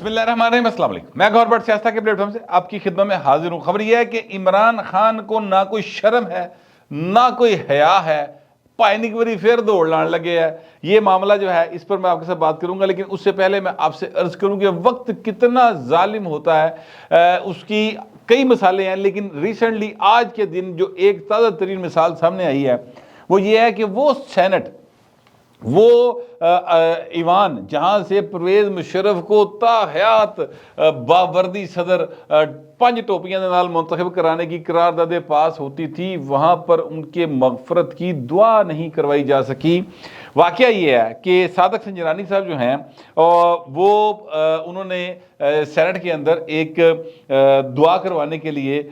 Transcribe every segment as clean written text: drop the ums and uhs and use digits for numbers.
اللہ الرحمن الرحیم، السلام علیکم۔ میں گور بٹ سیاست کے پلیٹ فارم سے آپ کی خدمت میں حاضر ہوں۔ خبر یہ ہے کہ عمران خان کو نہ کوئی شرم ہے نہ کوئی حیا ہے، پائنی کی بری پھر دوڑ لان لگے ہے۔ یہ معاملہ جو ہے اس پر میں آپ کے ساتھ بات کروں گا، لیکن اس سے پہلے میں آپ سے عرض کروں کہ وقت کتنا ظالم ہوتا ہے اس کی کئی مثالیں ہیں، لیکن ریسنٹلی آج کے دن جو ایک تازہ ترین مثال سامنے آئی ہے وہ یہ ہے کہ وہ سینٹ، وہ ایوان جہاں سے پرویز مشرف کو تا حیات باوردی صدر 5 ٹوپیاں دے نال منتخب کرانے کی قرارداد پاس ہوتی تھی، وہاں پر ان کے مغفرت کی دعا نہیں کروائی جا سکی۔ واقعہ یہ ہے کہ صادق سنجرانی صاحب جو ہیں وہ انہوں نے سینٹ کے اندر ایک دعا کروانے کے لیے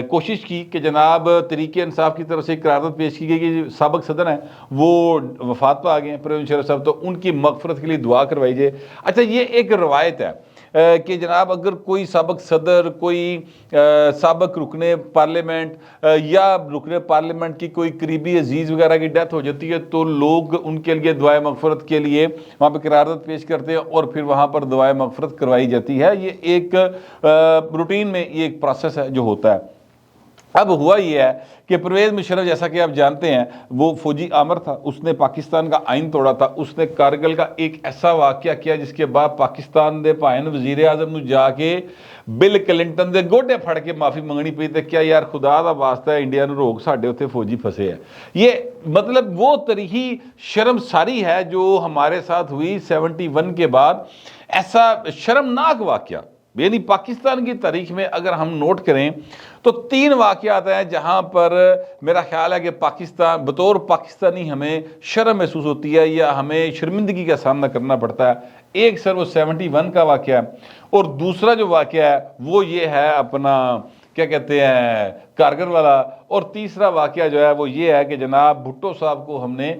کوشش کی کہ جناب تحریک انصاف کی طرف سے ایک قرارداد پیش کی گئی کہ سابق صدر ہیں وہ وفات پا گئے ہیں پرویز مشرف صاحب، تو ان کی مغفرت کے لیے دعا کروائی جائے۔ اچھا، یہ ایک روایت ہے کہ جناب اگر کوئی سابق صدر، کوئی سابق رکن پارلیمنٹ یا رکن پارلیمنٹ کی کوئی قریبی عزیز وغیرہ کی ڈیتھ ہو جاتی ہے تو لوگ ان کے لیے دعائے مغفرت کے لیے وہاں پہ قرارداد پیش کرتے ہیں اور پھر وہاں پر دعائے مغفرت کروائی جاتی ہے۔ یہ ایک روٹین میں یہ ایک پروسیس ہے جو ہوتا ہے۔ اب ہوا یہ ہے کہ پرویز مشرف جیسا کہ آپ جانتے ہیں وہ فوجی آمر تھا، اس نے پاکستان کا آئین توڑا تھا، اس نے کارگل کا ایک ایسا واقعہ کیا جس کے بعد پاکستان دے پائن وزیر اعظم نو جا کے بل کلنٹن دے گوڈے پھڑ کے معافی منگنی پئی تے کیا یار خدا دا واسطہ ہے انڈیا نو روک، ساڈے اوتھے فوجی پھسے ہے۔ یہ مطلب وہ تریحی شرمساری ہے جو ہمارے ساتھ ہوئی 71 کے بعد، ایسا شرمناک واقعہ یعنی پاکستان کی تاریخ میں اگر ہم نوٹ کریں تو 3 واقعات ہیں جہاں پر میرا خیال ہے کہ پاکستان بطور پاکستانی ہمیں شرم محسوس ہوتی ہے یا ہمیں شرمندگی کا سامنا کرنا پڑتا ہے۔ ایک سر وہ 71 کا واقعہ ہے، اور دوسرا جو واقعہ ہے وہ یہ ہے اپنا کیا کہتے ہیں کارگل والا، اور تیسرا واقعہ جو ہے وہ یہ ہے کہ جناب بھٹو صاحب کو ہم نے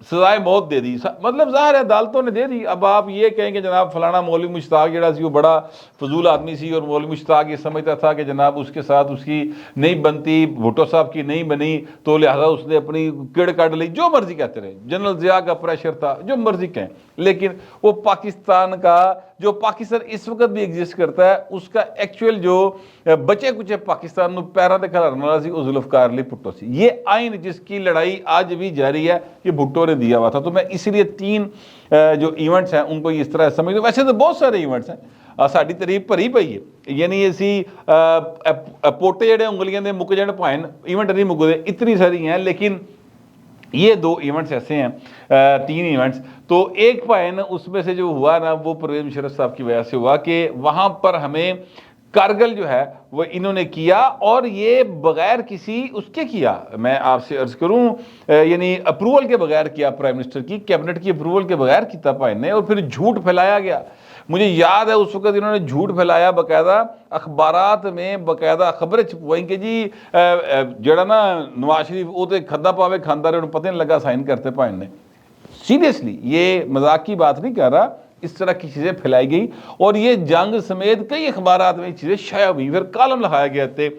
سزائے موت دے دی۔ مطلب ظاہر ہے عدالتوں نے دے دی۔ اب آپ یہ کہیں کہ جناب فلانا مولوی مشتاق جڑا سی وہ بڑا فضول آدمی سی اور مولوی مشتاق یہ سمجھتا تھا کہ جناب اس کے ساتھ اس کی نہیں بنتی، بھٹو صاحب کی نہیں بنی تو لہذا اس نے اپنی کڑ کاٹ لی، جو مرضی کہتے رہے، جنرل ضیاء کا پریشر تھا، جو مرضی کہیں، لیکن وہ پاکستان کا جو پاکستان اس وقت بھی ایگزسٹ کرتا ہے اس کا ایکچوئل جو بچے کچھ پاکستان نو پیروں تے کھلارن والا سی وہ ذوالفقار علی بھٹو سی۔ یہ آئین جس کی لڑائی آج بھی جاری ہے یہ بھٹو نے دیا ہوا تھا۔ تو میں اس لیے 3 جو ایونٹس ہیں ان کو اس طرح سمجھتا ہوں۔ ویسے تو بہت سارے ایونٹس ہیں، ساڈی تاریخ بھری پئی ہے، یعنی اسی پوٹے جڑے انگلیاں دے مک جان پائن ایونٹ نہیں مکدے، اتنی ساری ہیں، لیکن یہ 2 ایونٹس ایسے ہیں، 3 ایونٹس۔ تو ایک پائن اس میں سے جو ہوا نا وہ پرویز مشرف صاحب کی وجہ سے ہوا کہ وہاں پر ہمیں کارگل جو ہے وہ انہوں نے کیا، اور یہ بغیر کسی اس کے کیا، میں آپ سے عرض کروں یعنی اپروول کے بغیر کیا، پرائم منسٹر کی کیبنٹ کی اپروول کے بغیر کیا پائن نے، اور پھر جھوٹ پھیلایا گیا۔ مجھے یاد ہے اس وقت انہوں نے جھوٹ پھیلایا، باقاعدہ اخبارات میں باقاعدہ خبریں چھپوائیں کہ جی جڑا نا نواز شریف وہ تو کھدا پاوے کھاندار ہے، انہوں پتہ نہیں لگا سائن کرتے پائن نے۔ سیریسلی یہ مذاق کی بات نہیں کر رہا، اس طرح کی چیزیں پھیلائی گئی، اور یہ جنگ سمیت کئی اخبارات میں چیزیں شائع ہوئی، پھر کالم لگایا گیا تھے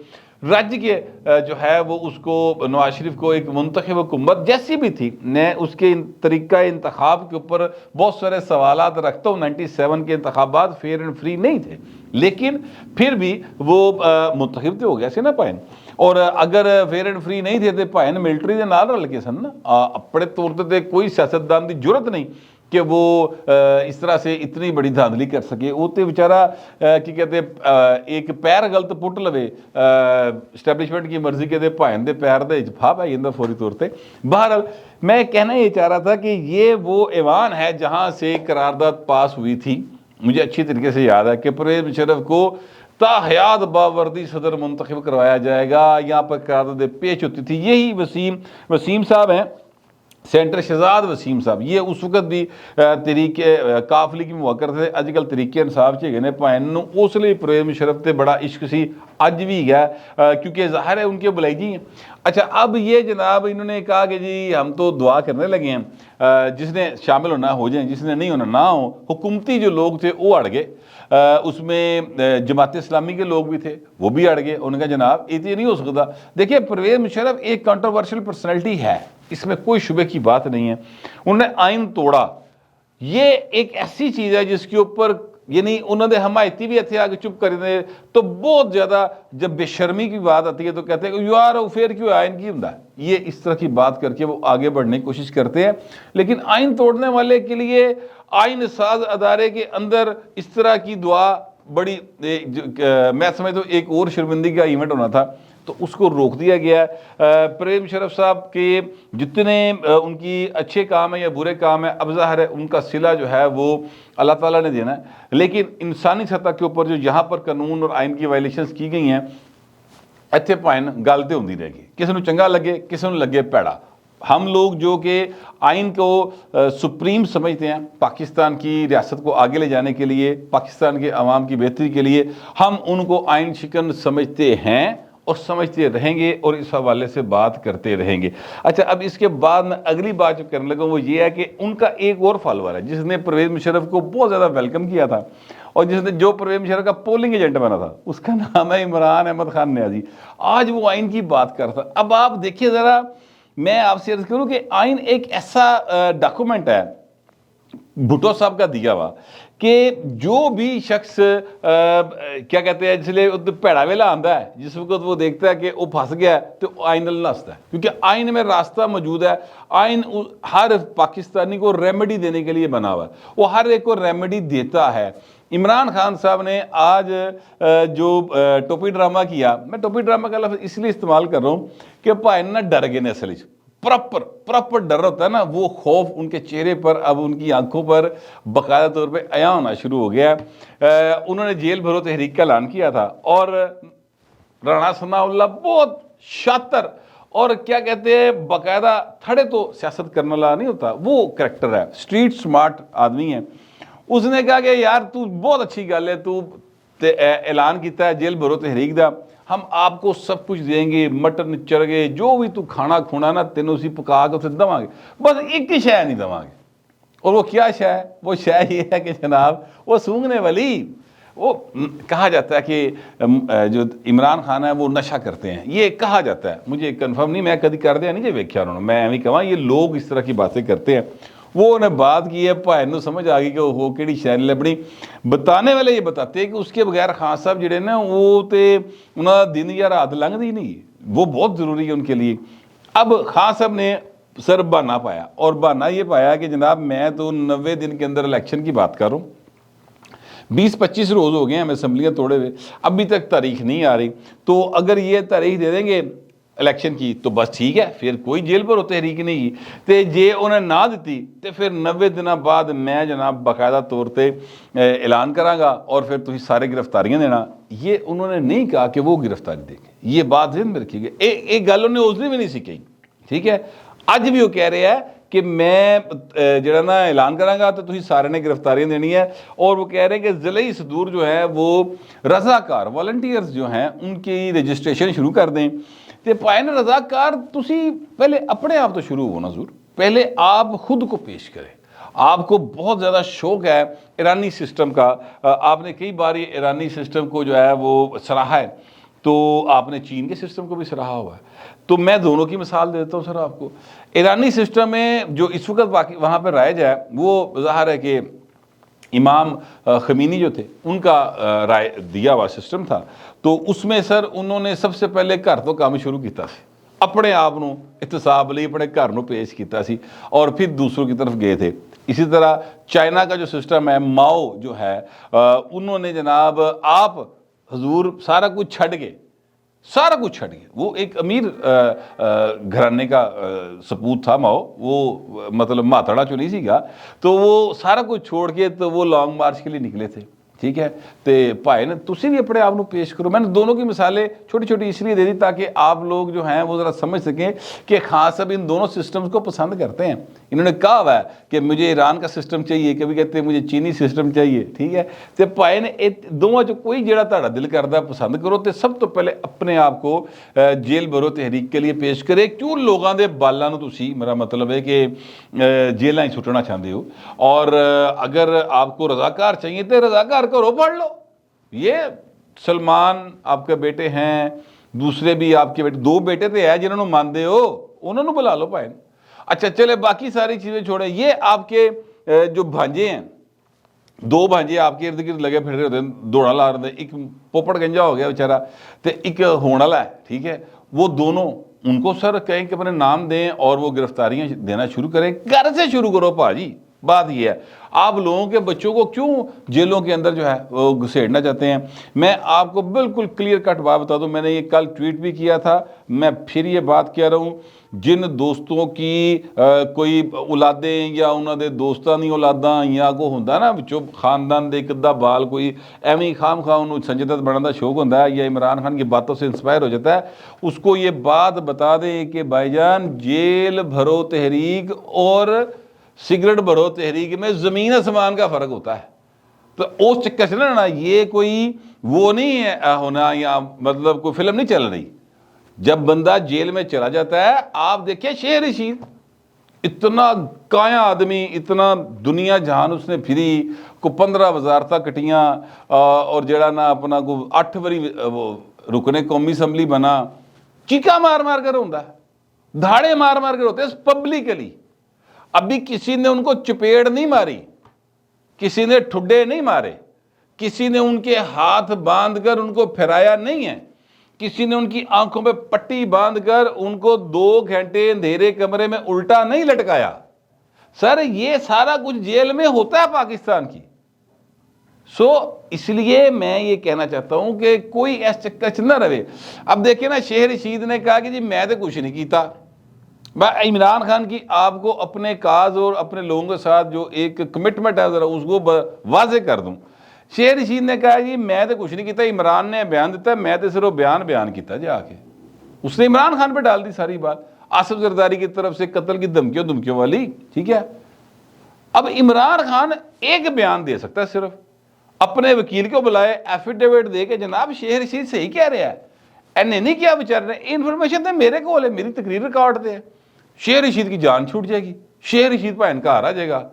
رج کے جو ہے وہ اس کو نواز شریف کو ایک منتخب حکومت جیسی بھی تھی، میں اس کے طریقہ انتخاب کے اوپر بہت سارے سوالات رکھتا ہوں۔ 97 کے انتخابات فیئر اینڈ فری نہیں تھے، لیکن پھر بھی وہ منتخب تو ہو گیا سی نا پائن، اور اگر فیئر اینڈ فری نہیں تھے تو پائن ملٹری دے نال رل کے سن نا، اپنے طور تے کوئی سیاستدان دی ضرورت نہیں کہ وہ اس طرح سے اتنی بڑی دھاندلی کر سکے۔ وہ تو بیچارہ کی کہتے ایک پیر غلط پٹ لوے اسٹیبلشمنٹ کی مرضی کے دے پائن دے پیر دے پھا پائی جاتا فوری طور پہ۔ بہرحال میں کہنا یہ چاہ رہا تھا کہ یہ وہ ایوان ہے جہاں سے قرارداد پاس ہوئی تھی۔ مجھے اچھی طریقے سے یاد ہے کہ پرویز مشرف کو تا حیات باوردی صدر منتخب کروایا جائے گا، یہاں پر قرارداد پیش ہوتی تھی۔ یہی وسیم صاحب ہیں، سینٹر شہزاد وسیم صاحب، یہ اس وقت بھی تحریک کاف لیگ میں ہوا کرتے تھے، اج کل تحریک انصاف چ گئے پائن نو، اس لیے پرویز مشرف تے بڑا عشق سی اج بھی گیا کیونکہ ظاہر ہے ان کے بلائی جی ہیں۔ اچھا، اب یہ جناب انہوں نے کہا کہ جی ہم تو دعا کرنے لگے ہیں، جس نے شامل ہونا ہو جائیں، جس نے نہیں ہونا نہ ہو۔ حکومتی جو لوگ تھے وہ اڑ گئے، اس میں جماعت اسلامی کے لوگ بھی تھے، وہ بھی اڑ گئے۔ انہوں نے کہا جناب یہ نہیں ہو سکتا۔ دیکھیے پرویز مشرف ایک کنٹروورشل پرسنالٹی ہے، اس میں کوئی شبے کی بات نہیں ہے۔ انہوں نے آئین توڑا، یہ ایک ایسی چیز ہے جس کے اوپر یعنی انہوں نے حمایتی بھی اتنے آگے چپ کر دیں تو بہت زیادہ جب بے شرمی کی بات آتی ہے تو کہتے ہیں کہ یار فیر کیوں آئین کی ہوں، یہ اس طرح کی بات کر کے وہ آگے بڑھنے کی کوشش کرتے ہیں۔ لیکن آئین توڑنے والے کے لیے آئین ساز ادارے کے اندر اس طرح کی دعا بڑی میں سمجھتا ہوں ایک اور شرمندگی کا ایونٹ ہونا تھا تو اس کو روک دیا گیا۔ پرویز مشرف صاحب کے جتنے ان کی اچھے کام ہیں یا برے کام ہیں، اب ظاہر ہے ان کا صلہ جو ہے وہ اللہ تعالیٰ نے دینا ہے، لیکن انسانی سطح کے اوپر جو یہاں پر قانون اور آئین کی وائلیشنز کی گئی ہیں، اتنے پائن گل تو ہوتی رہے گی، کسی نے چنگا لگے کسی نے لگے پیڑا۔ ہم لوگ جو کہ آئین کو سپریم سمجھتے ہیں، پاکستان کی ریاست کو آگے لے جانے کے لیے، پاکستان کے عوام کی بہتری کے لیے، ہم ان کو آئین شکن سمجھتے ہیں اور سمجھتے رہیں گے اور اس حوالے سے بات کرتے رہیں گے۔ اچھا، اب اس کے بعد میں اگلی بات جو کرنے لگا وہ یہ ہے کہ ان کا ایک اور فالوور ہے جس نے پرویز مشرف کو بہت زیادہ ویلکم کیا تھا اور جس نے جو پرویز مشرف کا پولنگ ایجنٹ بنا تھا، اس کا نام ہے عمران احمد خان نیازی۔ آج وہ آئین کی بات کرتا۔ اب آپ دیکھیے ذرا، میں آپ سے عرض کروں کہ آئین ایک ایسا ڈاکومنٹ ہے بھٹو صاحب کا دیا ہوا کہ جو بھی شخص کیا کہتے ہیں، اس لیے پیڑا ویلا آتا ہے جس وقت وہ دیکھتا ہے کہ وہ پھنس گیا ہے تو آئین اللہ ہنستا ہے، کیونکہ آئین میں راستہ موجود ہے۔ آئین ہر پاکستانی کو ریمیڈی دینے کے لیے بنا ہوا ہے، وہ ہر ایک کو ریمیڈی دیتا ہے۔ عمران خان صاحب نے آج جو ٹوپی ڈرامہ کیا، میں ٹوپی ڈرامہ کا لفظ اس لیے استعمال کر رہا ہوں کہ بھائی نہ ڈر گئے نے، اصل پراپر ڈر ہوتا ہے نا، وہ خوف ان کے چہرے پر اب ان کی آنکھوں پر باقاعدہ طور پہ عیاں ہونا شروع ہو گیا۔ انہوں نے جیل بھرو تحریک کا اعلان کیا تھا اور رانا ثناء اللہ بہت شاطر اور کیا کہتے ہیں باقاعدہ تھڑے تو سیاست کرنے والا نہیں ہوتا، وہ کریکٹر ہے، اسٹریٹ سمارٹ آدمی ہے۔ اس نے کہا کہ یار تو بہت اچھی گل ہے، تو اعلان کیتا ہے جیل بھرو تحریک دا، ہم آپ کو سب کچھ دیں گے، مٹن چرگے جو بھی تو کھانا کھونا نا تینوں اسی پکا کے اسے دواں گے، بس ایک ہی شے نہیں دواں گے۔ اور وہ کیا شے ہے؟ وہ شے یہ ہے کہ جناب وہ سونگنے والی، وہ کہا جاتا ہے کہ جو عمران خان ہے وہ نشہ کرتے ہیں، یہ کہا جاتا ہے، مجھے کنفرم نہیں، میں کدی کر دیا نہیں جی ویکھیا انہوں نے، میں ایویں کہاں یہ لوگ اس طرح کی باتیں کرتے ہیں۔ وہ انہیں بات کی ہے، بھائی نو سمجھ آ گئی کہ وہ کیڑی شہر لبنی۔ بتانے والے یہ بتاتے ہیں کہ اس کے بغیر خان صاحب جڑے نا وہ تے انہوں کا دن یا رات لنگ دی نہیں، وہ بہت ضروری ہے ان کے لیے۔ اب خان صاحب نے سر بہانا پایا اور بہانا یہ پایا کہ جناب میں تو 90 دن کے اندر الیکشن کی بات کروں، 20-25 روز ہو گئے ہیں ہمیں اسمبلیاں توڑے ہوئے، ابھی تک تاریخ نہیں آ رہی، تو اگر یہ تاریخ دے دیں گے الیکشن کی تو بس ٹھیک ہے، پھر کوئی جیل پر تحریک نہیں کی، تے جے انہیں نہ دیتی تو پھر 90 دنوں بعد میں جناب باقاعدہ طور پہ اعلان کراں گا اور پھر تھی سارے گرفتاریاں دینا۔ یہ انہوں نے نہیں کہا کہ وہ گرفتاری دیں گے، یہ بات ذہن میں رکھی گئی۔ ایک گل انہیں اس نے بھی نہیں سیکھی، ٹھیک ہے، اج بھی وہ کہہ رہے ہیں کہ میں جڑا نا اعلان کراں گا تو تھی سارے نے گرفتاریاں دینی ہے، اور وہ کہہ رہے ہیں کہ ضلعی صدور جو ہے وہ رضاکار والنٹیئرز جو ہیں ان کی رجسٹریشن شروع کر دیں۔ تے پائن رضاکار تسی پہلے اپنے آپ تو شروع ہونا ضرور، پہلے آپ خود کو پیش کریں۔ آپ کو بہت زیادہ شوق ہے ایرانی سسٹم کا، آپ نے کئی بار یہ ایرانی سسٹم کو جو ہے وہ سراہا ہے، تو آپ نے چین کے سسٹم کو بھی سراہا ہوا ہے، تو میں دونوں کی مثال دیتا ہوں سر آپ کو۔ ایرانی سسٹم میں جو اس وقت وہاں پہ رائج ہے وہ ظاہر ہے کہ امام خمینی جو تھے ان کا رائے دیا ہوا سسٹم تھا، تو اس میں سر انہوں نے سب سے پہلے گھر تو کام شروع کیتا سی، اپنے آپ نو احتساب لئی اپنے گھر نو پیش کیتا سی اور پھر دوسروں کی طرف گئے تھے۔ اسی طرح چائنا کا جو سسٹم ہے، ماؤ جو ہے، انہوں نے جناب آپ حضور سارا کچھ چھڑ گئے، وہ ایک امیر گھرانے کا سپوت تھا ماؤ، وہ مطلب ماتڑا چو نہیں سی گا، تو وہ سارا کچھ چھوڑ کے تو وہ لانگ مارچ کے لیے نکلے تھے، ٹھیک ہے۔ تے بھائی نے تسی بھی اپنے آپ کو پیش کرو۔ میں نے دونوں کی مثالیں چھوٹی چھوٹی اس لیے دے دی تاکہ آپ لوگ جو ہیں وہ ذرا سمجھ سکیں کہ خان صاحب ان دونوں سسٹمز کو پسند کرتے ہیں۔ انہوں نے کہا ہوا ہے کہ مجھے ایران کا سسٹم چاہیے، کبھی کہتے ہیں مجھے چینی سسٹم چاہیے، ٹھیک ہے۔ تے بھائی نے دونوں جو کوئی جڑا تہاڈا دل کردا پسند کرو، تے سب تو پہلے اپنے آپ کو جیل بھرو تحریک کے لیے پیش کرے۔ کیوں لوگاں دے بالاں نو تسی، میرا مطلب ہے کہ جیلاں ہی سٹنا چاہتے ہو، اور اگر آپ کو رضاکار چاہیے تو رضاکار کرو، پڑھ لو۔ یہ سلمان آپ کے بیٹے ہیں، دوسرے بھی آپ کے بیٹے، 2 بیٹے تو ہے جنہوں نے مانتے ہو، انہوں نے بلا لو بھائی۔ اچھا چلے باقی ساری چیزیں چھوڑیں، یہ آپ کے جو بھانجے ہیں دو بھانجے آپ کے ارد گرد لگے پھر رہے ہوتے ہیں، دوڑا لا رہے ہیں، ایک پوپڑ گنجا ہو گیا بیچارہ تے ایک ہون والا ہے، ٹھیک ہے، وہ دونوں ان کو سر کہیں کہ اپنے نام دیں اور وہ گرفتاریاں دینا شروع کریں، گھر سے شروع کرو پاجی۔ بات یہ ہے آپ لوگوں کے بچوں کو کیوں جیلوں کے اندر جو ہے وہ گھسیڑنا چاہتے ہیں؟ میں آپ کو بالکل کلیئر کٹ بات بتا دوں، میں نے یہ کل ٹویٹ بھی کیا تھا، میں پھر یہ بات کہہ رہا ہوں، جن دوستوں کی کوئی اولادیں یا انہوں نے دوستاں نہیں اولاداں یا کو ہوندا نا وچوں خاندان دے ایک ادھا بال کوئی ایویں خام خواہ انہوں سنجے دت بننے دا شوق ہوندا ہے یا عمران خان کی باتوں سے انسپائر ہو جاتا ہے، اس کو یہ بات بتا دیں کہ بھائی جان جیل بھرو تحریک اور سگریٹ بھرو تحریک میں زمین آسمان کا فرق ہوتا ہے۔ تو اس چکر سے نا یہ کوئی وہ نہیں ہے ہونا، یا مطلب کوئی فلم نہیں چل رہی۔ جب بندہ جیل میں چلا جاتا ہے، آپ دیکھیں شیخ رشید اتنا کایا آدمی، اتنا دنیا جہان اس نے پھری، کو 15 وزارتہ کٹیاں اور جڑا نا اپنا کو 8 وری رکن قومی اسمبلی بنا، چیکا مار مار کر ہوتا ہے، دھاڑے مار مار کر ہوتے ہیں پبلکلی۔ ابھی کسی نے ان کو چپیڑ نہیں ماری، کسی نے ٹھڈے نہیں مارے، کسی نے ان کے ہاتھ باندھ کر ان کو پھرایا نہیں ہے، کسی نے ان کی آنکھوں پہ پٹی باندھ کر ان کو 2 گھنٹے اندھیرے کمرے میں الٹا نہیں لٹکایا۔ سر یہ سارا کچھ جیل میں ہوتا ہے پاکستان کی۔ اس لیے میں یہ کہنا چاہتا ہوں کہ کوئی ایس چکر نہ رہے۔ اب دیکھیں نا شیخ رشید نے کہا کہ جی میں تو کچھ نہیں کیتا، عمران خان کی آپ کو اپنے کاز اور اپنے لوگوں کے ساتھ جو ایک کمٹمنٹ ہے ذرا اس کو واضح کر دوں۔ شیخ رشید نے کہا جی میں تو کچھ نہیں کیتا، عمران نے بیان دیتا ہے، میں تو صرف بیان کیتا جا کے۔ اس نے عمران خان پہ ڈال دی ساری بات، آصف زرداری کی طرف سے قتل کی دھمکیوں والی، ٹھیک ہے۔ اب عمران خان ایک بیان دے سکتا ہے، صرف اپنے وکیل کو بلائے، ایفیڈیوٹ دے کے جناب شیخ رشید صحیح کہہ رہا ہے، اینے نہیں کیا بیچارے نے، انفارمیشن تو میرے کو ہے، میری تقریر ریکارڈ دے، شیخ رشید کی جان چھوٹ جائے گی، شیخ رشید بھائن کا آ جائے گا،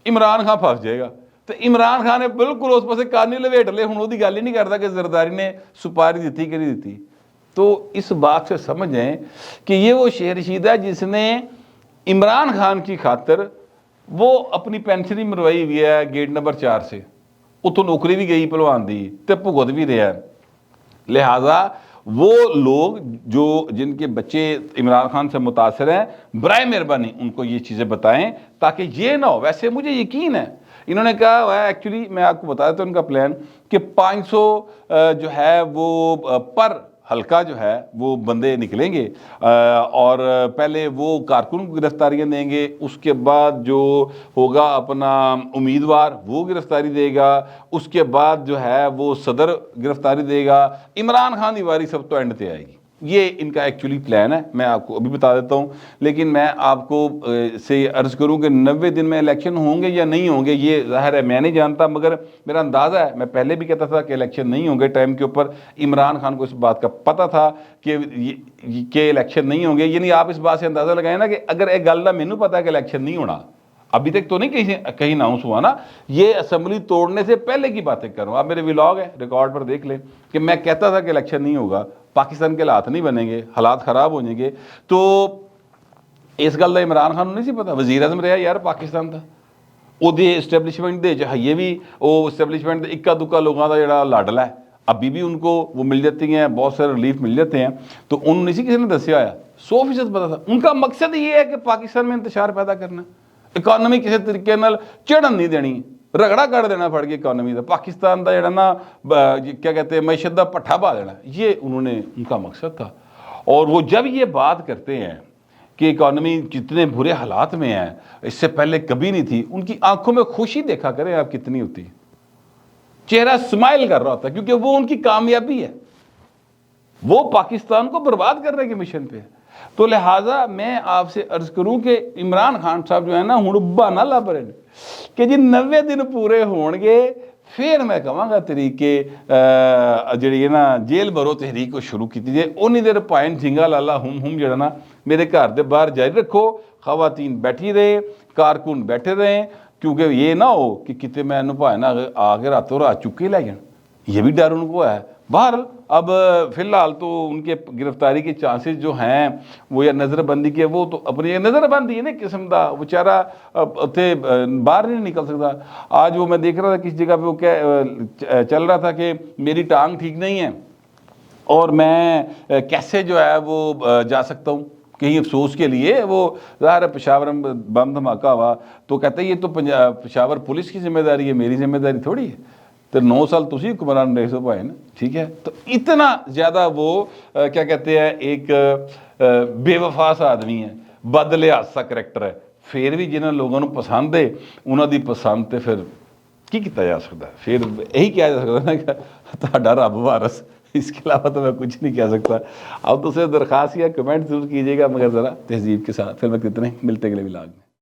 عمران خان پھنس جائے گا۔ تو عمران خان نے بالکل اس پاسے کان نہیں لپیٹ لے، ہوں وہی گل ہی نہیں کرتا کہ زرداری نے سپاری دیتی کہ نہیں دیتی۔ تو اس بات سے سمجھیں کہ یہ وہ شیخ رشید ہے جس نے عمران خان کی خاطر وہ اپنی پینشن ہی مروائی ہوئی ہے گیٹ نمبر 4 سے، اتوں نوکری بھی گئی پلوان دی تے بھگت بھی رہا ہے۔ لہٰذا وہ لوگ جو جن کے بچے عمران خان سے متاثر ہیں، برائے مہربانی ان کو یہ چیزیں بتائیں تاکہ یہ نہ ہو۔ ویسے مجھے یقین ہے، انہوں نے کہا ایکچولی میں آپ کو بتا دیتا ہوں ان کا پلان کہ 500 جو ہے وہ پر حلقہ جو ہے وہ بندے نکلیں گے، اور پہلے وہ کارکن کو گرفتاریاں دیں گے، اس کے بعد جو ہوگا اپنا امیدوار وہ گرفتاری دے گا، اس کے بعد جو ہے وہ صدر گرفتاری دے گا، عمران خان کی واری سب تو اینڈ تے آئے گی۔ یہ ان کا ایکچولی پلان ہے، میں آپ کو ابھی بتا دیتا ہوں، لیکن میں آپ کو سے عرض کروں کہ 90 دن میں الیکشن ہوں گے یا نہیں ہوں گے یہ ظاہر ہے میں نہیں جانتا، مگر میرا اندازہ ہے، میں پہلے بھی کہتا تھا کہ الیکشن نہیں ہوں گے ٹائم کے اوپر، عمران خان کو اس بات کا پتہ تھا کہ الیکشن نہیں ہوں گے، یعنی آپ اس بات سے اندازہ لگائیں نا کہ اگر ایک گل کا مینوں پتا ہے کہ الیکشن نہیں ہونا، ابھی تک تو نہیں کہیں اناؤنس ہوا نا، یہ اسمبلی توڑنے سے پہلے کی باتیں کر رہا ہوں، آپ میرے ولاگ ہے ریکارڈ پر دیکھ لیں کہ میں کہتا تھا کہ الیکشن نہیں ہوگا، پاکستان کے حالات نہیں بنیں گے، حالات خراب ہو جائیں گے۔ تو اس گل کا عمران خان نہیں سی پتا، وزیر اعظم رہا یار پاکستان کا، وہ اسٹیبلشمنٹ دے چاہیے بھی وہ اسٹیبلشمنٹ اکا دکا لوگوں کا جڑا لاڈلا ہے، ابھی بھی ان کو وہ مل جاتی ہیں، بہت سارے ریلیف مل جاتے ہیں، تو انہوں نے کسی نے دسیا آیا 100% پتا تھا، ان کا مقصد یہ ہے کہ پاکستان میں انتشار پیدا کرنا، اکانومی کسی طریقے نال چڑھن نہیں دینی، رگڑا کر دینا پڑ گیا اکانومی کا، پاکستان کا جڑا نا کیا کہتے ہیں معیشت کا پٹھا پا دینا، یہ انہوں نے ان کا مقصد تھا۔ اور وہ جب یہ بات کرتے ہیں کہ اکانومی جتنے برے حالات میں ہے، اس سے پہلے کبھی نہیں تھی، ان کی آنکھوں میں خوشی دیکھا کریں آپ کتنی ہوتی، چہرہ سمائل کر رہا ہوتا ہے، کیونکہ وہ ان کی کامیابی ہے، وہ پاکستان کو برباد کرنے کے مشن پہ ہے۔ تو لہٰذا میں آپ سے عرض کروں کہ عمران خان صاحب جو ہے نا ہوں بہانہ لب رہے ہیں کہ جی 90 دن پورے ہون گے پھر میں کہاں گا طریقے جڑی ہے نا جیل بھرو تحریک کو شروع کی تھی، اونی دیر پائن جھنگا لالا ہم جڑا نا میرے گھر دے باہر جاری رکھو، خواتین بیٹھی رہے، کارکن بیٹھے رہے، کیونکہ یہ نہ ہو کہ کتے میں پائے نا آ کے راتوں رات چکے لے جان، یہ بھی ڈر ان کو ہے۔ بہرحال اب فی الحال تو ان کے گرفتاری کے چانسز جو ہیں وہ یا نظر بندی کے، وہ تو اپنی نظر بندی ہے نا قسم دا بیچارہ اتنے باہر نہیں نکل سکتا۔ آج وہ میں دیکھ رہا تھا کس جگہ پہ وہ چل رہا تھا کہ میری ٹانگ ٹھیک نہیں ہے اور میں کیسے جو ہے وہ جا سکتا ہوں کہیں افسوس کے لیے۔ وہ ظاہر ہے پشاور میں بم دھماکہ ہوا تو کہتے ہیں یہ تو پشاور پولیس کی ذمہ داری ہے، میری ذمہ داری تھوڑی ہے۔ تو 9 سال تسی حکمران رہے سو پائے نا، ٹھیک ہے۔ تو اتنا زیادہ وہ کیا کہتے ہیں ایک بے وفا سا آدمی ہے، بد لحاظ سا کریکٹر ہے، پھر بھی جنہوں لوگوں کو پسند ہے انہوں دی پسند تے پھر کی کیتا جا سکتا ہے؟ پھر یہی کیا جا سکتا ہے نا کہ تہاڈا رب وارس، اس کے علاوہ تو میں کچھ نہیں کہہ سکتا۔ اب دوسرے درخواست یا کمنٹ ضرور کیجیے گا مگر ذرا تہذیب کے ساتھ۔ پھر میں کتنے ملتے اگلے ولاگ میں۔